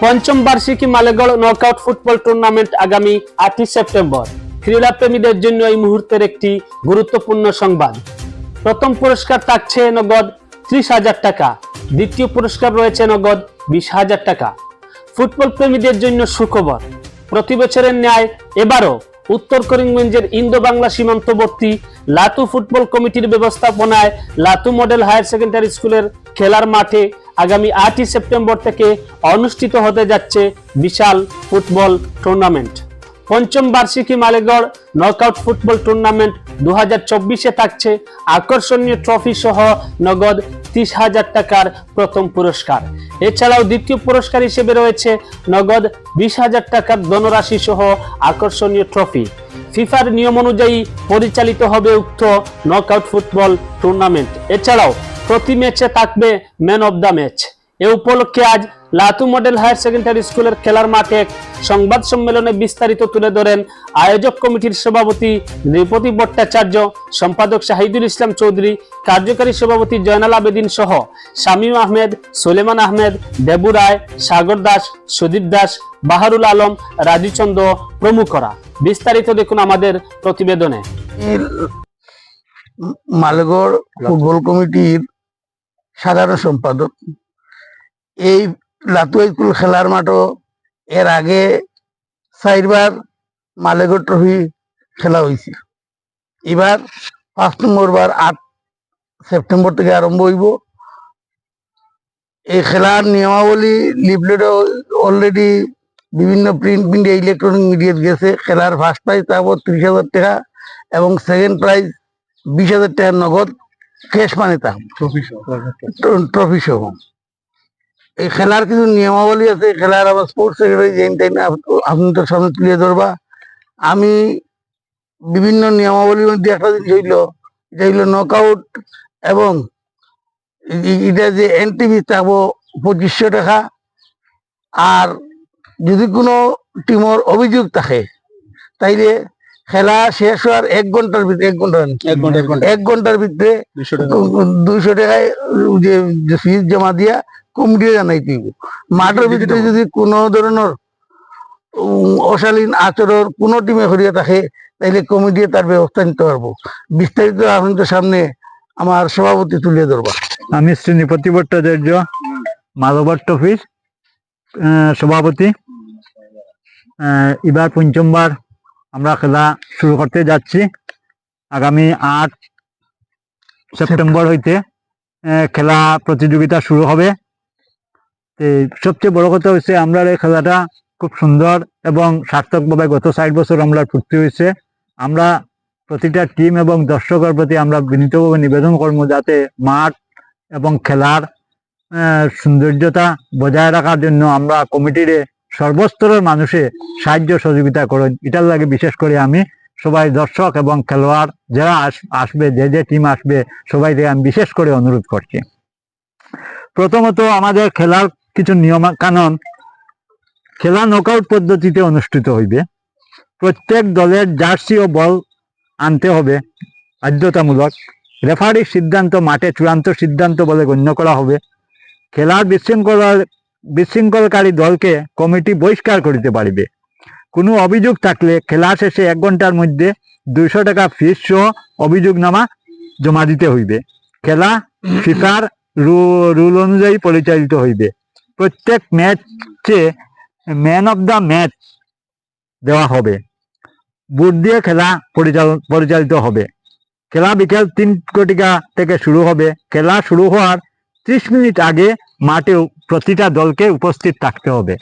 পঞ্চম বার্ষিকী Malegarh knockout football tournament আগামী 8 সেপ্টেম্বর। ক্রীড়া প্রেমীদের জন্য এই মুহূর্তের একটি গুরুত্বপূর্ণ সংবাদ। প্রথম পুরস্কার থাকছে নগদ 30,000 টাকা, দ্বিতীয় পুরস্কার রয়েছে নগদ 20,000 টাকা। ফুটবল প্রেমীদের জন্য সুখবর, প্রতি বছরের ন্যায় এবারও উত্তর করিমগঞ্জের ইন্দো বাংলা সীমান্তবর্তী লাতু ফুটবল কমিটির ব্যবস্থাপনায় লাতু মডেল হায়ার সেকেন্ডারি স্কুলের খেলার মাঠে আগামী 8 সেপ্টেম্বর থেকে অনুষ্ঠিত হতে যাচ্ছে বিশাল ফুটবল টুর্নামেন্ট। পঞ্চম বার্ষিকী মালেগড় নকআউট ফুটবল টুর্নামেন্ট 2024-এ থাকছে আকর্ষণীয় ট্রফি সহ নগদ 30,000 টাকার প্রথম পুরস্কার। এছাড়াও দ্বিতীয় পুরস্কার হিসেবে রয়েছে নগদ 20,000 টাকার ধনরাশি সহ আকর্ষণীয় ট্রফি। ফিফার নিয়ম অনুযায়ী পরিচালিত হবে উক্ত নকআউট ফুটবল টুর্নামেন্ট। এছাড়াও প্রতি ম্যাচে থাকবে ম্যান অব দ্য ম্যাচ। এ উপলক্ষে আজ লাতু মডেল হায়ার সেকেন্ডারি স্কুলের খেলার মাঠে এক সংবাদ সম্মেলনে বিস্তারিত তুলে ধরেন আয়োজক কমিটির সভাপতি নৃপতি ভট্টাচার্য, সম্পাদক শাহিদুল ইসলাম চৌধুরী, কার্যকারী সভাপতি জয়নাল আবেদিন সহ শামীম আহমেদ, সুলেমান আহমেদ, দেবু রায়, সাগর দাস, সুদীপ দাস, বাহারুল আলম, রাজুচন্দ্র প্রমুখরা। বিস্তারিত দেখুন আমাদের প্রতিবেদনে। মালেগড় ফুটবল কমিটির সাধারণ সম্পাদক। এই লাতু স্কুল খেলার মাঠও এর আগে 4বার মালেগড় ট্রফি খেলা হয়েছে। এবার 5 নম্বর বার 8 সেপ্টেম্বর থেকে আরম্ভ হইব। এই খেলার নিয়মাবলী লিফলেট অলরেডি বিভিন্ন প্রিন্ট মিডিয়া, ইলেকট্রনিক মিডিয়া গেছে। খেলার ফার্স্ট প্রাইজ থাকবো 30,000 টাকা এবং সেকেন্ড প্রাইজ 20,000 টাকা নগদ ক্যাশ মানি থাকবে, ট্রফি সহ। এই খেলার কিছু নিয়মাবলী আছে। খেলার আমার স্পোর্টস সেক্রেটারি আপনাদের সামনে তুলে ধরবা। আমি বিভিন্ন নিয়মাবলীর মধ্যে একটা জিনিস এটা হইলো নকআউট, এবং এটা যে এন্ট্রি ফিস থাকবো 2500 টাকা। আর যদি কোনো টিমের অভিযোগ থাকে তাইলে খেলা শেষ হওয়ার 1 ঘন্টার ভিতরে 1 ঘন্টার ভিতরে 200 টাকায় যে ফিস জমা দিয়া কমিটি জানাইতে হইব। মাঠের ভিতরে যদি কোনো ধরনের অশালীন আচরণ কোনো টিমে করিয়া থাকে তাইলে কমিটি তার ব্যবস্থা নিতে পারবো। বিস্তারিত আপনাদের সামনে আমার সভাপতি তুলে ধরবা। আমি শ্রী নৃপতি ভট্টাচার্য, মালেগড় ট্রফির সভাপতি। এবার পঞ্চমবার আমরা খেলা শুরু করতে যাচ্ছি। আগামী 8 সেপ্টেম্বর হইতে খেলা প্রতিযোগিতা শুরু হবে। সবচেয়ে বড় কথা হচ্ছে আমরা এই খেলাটা খুব সুন্দর এবং সার্থকভাবে গত 60 বছর আমরা ফুর্তি হয়েছে। আমরা প্রতিটা টিম এবং দর্শকের প্রতি আমরা বিনীতভাবে নিবেদন করবো যাতে মাঠ এবং খেলার সৌন্দর্যতা বজায় রাখার জন্য আমরা কমিটির সর্বস্তরের মানুষে সাহায্য সহযোগিতা করেন। এটার লাগে বিশেষ করে আমি সবাই দর্শক এবং খেলোয়াড় যারা আসবে, যে টিম আসবে সবাইকে আমি বিশেষ করে অনুরোধ করছি। প্রথমত আমাদের খেলার কিছু নিয়ম কানুন। খেলা নকআউট পদ্ধতিতে অনুষ্ঠিত হইবে। প্রত্যেক দলের জার্সি ও বল আনতে হবে বাধ্যতামূলক। রেফারির সিদ্ধান্ত মাঠে চূড়ান্ত সিদ্ধান্ত বলে গণ্য করা হবে। খেলার বিশৃঙ্খলকারী দলকে কমিটি বহিষ্কার করিতে পারিবে। কোনো অভিযোগ থাকলে খেলা শেষে 1 ঘন্টার মধ্যে 200 টাকা ফিস সহ অভিযোগনামা জমা দিতে হইবে। খেলা ফিফার রুল অনুযায়ী পরিচালিত হইবে। প্রত্যেক ম্যাচে ম্যান অব দ্য ম্যাচ দেওয়া হবে। বুট দিয়ে খেলা পরিচালিত হবে। খেলা বিকেল 3 ঘটিকা থেকে শুরু হবে। খেলা শুরু হওয়ার 30 মিনিট আগে মাঠে প্রতিটা দলকে উপস্থিত থাকতে হবে।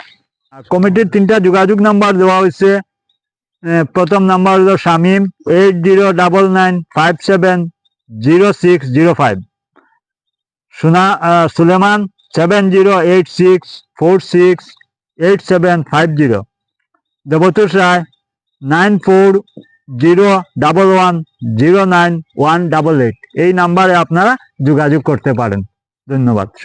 কমিটির 3টা যোগাযোগ নাম্বার দেওয়া হয়েছে। প্রথম নাম্বার হলো শামীম 8099570605, সুলেমান 7086468750, দেবতোষ রায় 9401109188। এই নাম্বারে আপনারা যোগাযোগ করতে পারেন। ধন্যবাদ।